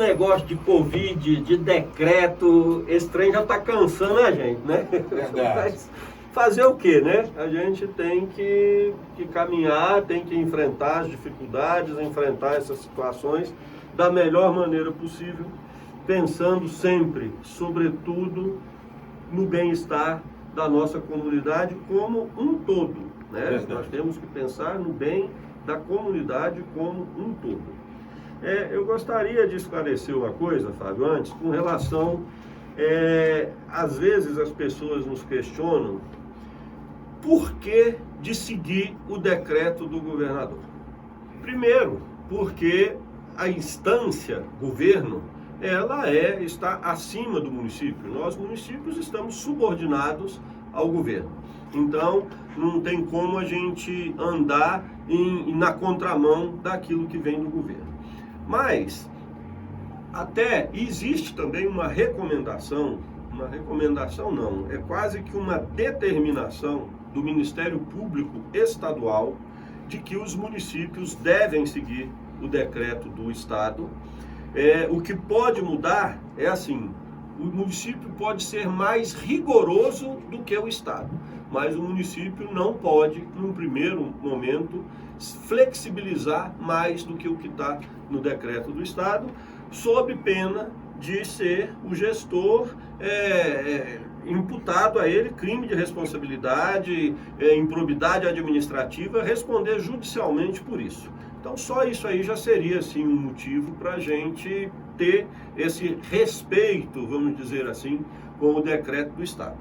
negócio de Covid, de decreto, esse trem já está cansando a gente, né? Verdade. Mas fazer o quê, né? A gente tem que caminhar, tem que enfrentar as dificuldades, enfrentar essas situações da melhor maneira possível, pensando sempre, sobretudo, no bem-estar da nossa comunidade como um todo, né? Nós temos que pensar no bem da comunidade como um todo. Eu gostaria de esclarecer uma coisa, Fábio, antes, com relação, às vezes as pessoas nos questionam por que de seguir o decreto do governador. Primeiro, porque a instância, governo, ela está acima do município. Nós, municípios, estamos subordinados ao governo. Então, não tem como a gente andar na contramão daquilo que vem do governo. Mas, até existe também uma recomendação não, é quase que uma determinação do Ministério Público Estadual de que os municípios devem seguir o decreto do Estado. O que pode mudar é assim, o município pode ser mais rigoroso do que o Estado, mas o município não pode, num primeiro momento, flexibilizar mais do que o que está no decreto do Estado, sob pena de ser o gestor imputado a ele crime de responsabilidade, improbidade administrativa, responder judicialmente por isso. Então, só isso aí já seria, assim, um motivo para a gente ter esse respeito, vamos dizer assim, com o decreto do Estado.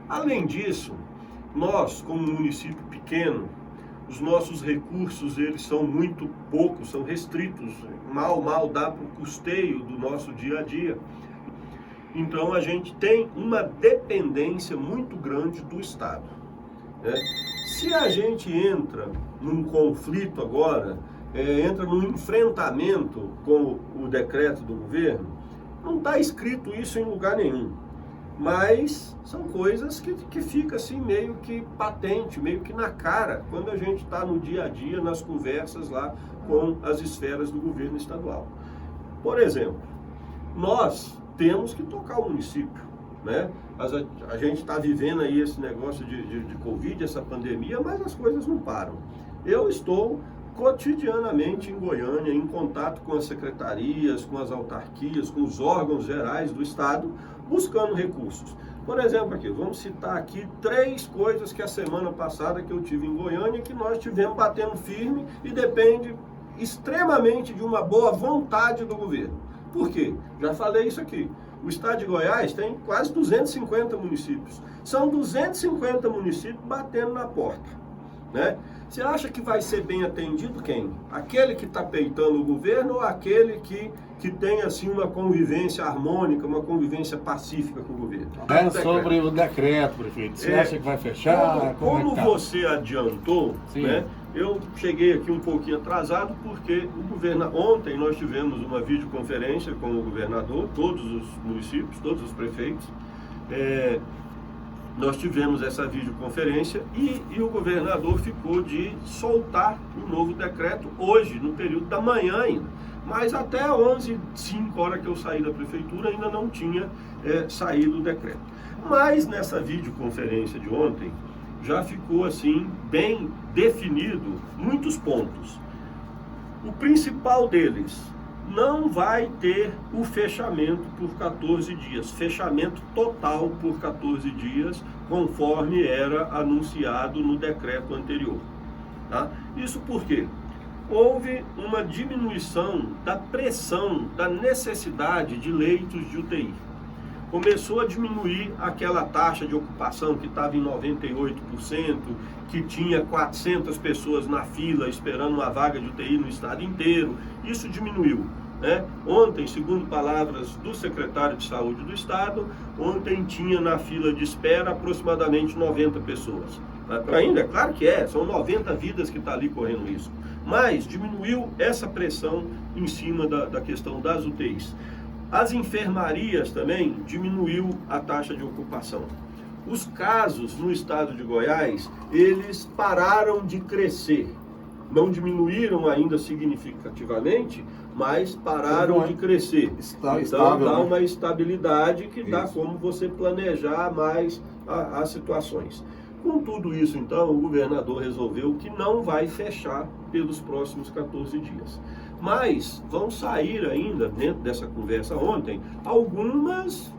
Além disso, nós, como município pequeno, os nossos recursos, eles são muito poucos, são restritos, mal dá para o custeio do nosso dia a dia. Então, a gente tem uma dependência muito grande do Estado, né? Se a gente entra num conflito agora, entra num enfrentamento com o decreto do governo, não está escrito isso em lugar nenhum, mas são coisas que fica assim meio que patente, meio que na cara, quando a gente está no dia a dia, nas conversas lá com as esferas do governo estadual. Por exemplo, nós temos que tocar o município, né? A gente está vivendo aí esse negócio de Covid, essa pandemia, mas as coisas não param. Eu estou cotidianamente em Goiânia, em contato com as secretarias, com as autarquias, com os órgãos gerais do Estado, buscando recursos. Por exemplo, aqui, vamos citar aqui 3 coisas que a semana passada que eu tive em Goiânia, que nós tivemos batendo firme e depende extremamente de uma boa vontade do governo. Por quê? Já falei isso aqui. O estado de Goiás tem quase 250 municípios. São 250 municípios batendo na porta, né? Você acha que vai ser bem atendido quem? Aquele que está peitando o governo ou aquele que tem assim uma convivência harmônica, uma convivência pacífica com o governo? Sobre o decreto, prefeito. Você acha que vai fechar? Como você adiantou, sim, né? Eu cheguei aqui um pouquinho atrasado porque ontem nós tivemos uma videoconferência com o governador, todos os municípios, todos os prefeitos. Nós tivemos essa videoconferência e o governador ficou de soltar o novo decreto hoje, no período da manhã ainda. Mas até 11h05, hora que eu saí da prefeitura, ainda não tinha saído o decreto. Mas nessa videoconferência de ontem, já ficou assim, bem definido, muitos pontos. O principal deles, não vai ter o fechamento por 14 dias, fechamento total por 14 dias, conforme era anunciado no decreto anterior. Tá? Isso por quê? Houve uma diminuição da pressão, da necessidade de leitos de UTI. Começou a diminuir aquela taxa de ocupação que estava em 98%, que tinha 400 pessoas na fila esperando uma vaga de UTI no estado inteiro. Isso diminuiu, né? Ontem, segundo palavras do secretário de Saúde do Estado, ontem tinha na fila de espera aproximadamente 90 pessoas. Ainda, claro que são 90 vidas que estão ali correndo risco. Mas diminuiu essa pressão em cima da questão das UTIs. As enfermarias também diminuiu a taxa de ocupação. Os casos no estado de Goiás, eles pararam de crescer. Não diminuíram ainda significativamente, mas pararam de crescer. Então estável, dá né? uma estabilidade que dá Isso. como você planejar mais as situações. Com tudo isso, então, o governador resolveu que não vai fechar pelos próximos 14 dias. Mas vão sair ainda, dentro dessa conversa ontem, algumas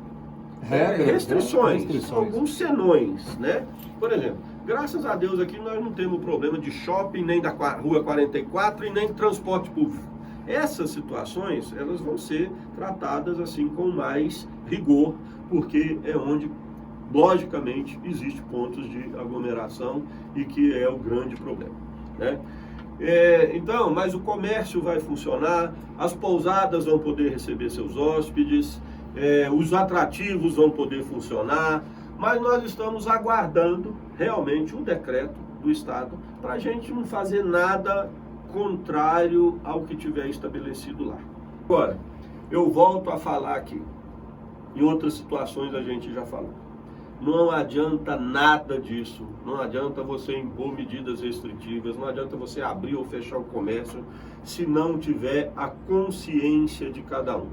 restrições, alguns senões, né? Por exemplo, graças a Deus aqui nós não temos problema de shopping, nem da Rua 44 e nem de transporte público. Essas situações, elas vão ser tratadas assim com mais rigor, porque é onde, logicamente, existe pontos de aglomeração e que é o grande problema, né? Então, mas o comércio vai funcionar, as pousadas vão poder receber seus hóspedes, os atrativos vão poder funcionar, mas nós estamos aguardando realmente o decreto do Estado para a gente não fazer nada contrário ao que tiver estabelecido lá. Agora, eu volto a falar aqui, em outras situações a gente já falou. Não adianta nada disso, não adianta você impor medidas restritivas, não adianta você abrir ou fechar o comércio se não tiver a consciência de cada um.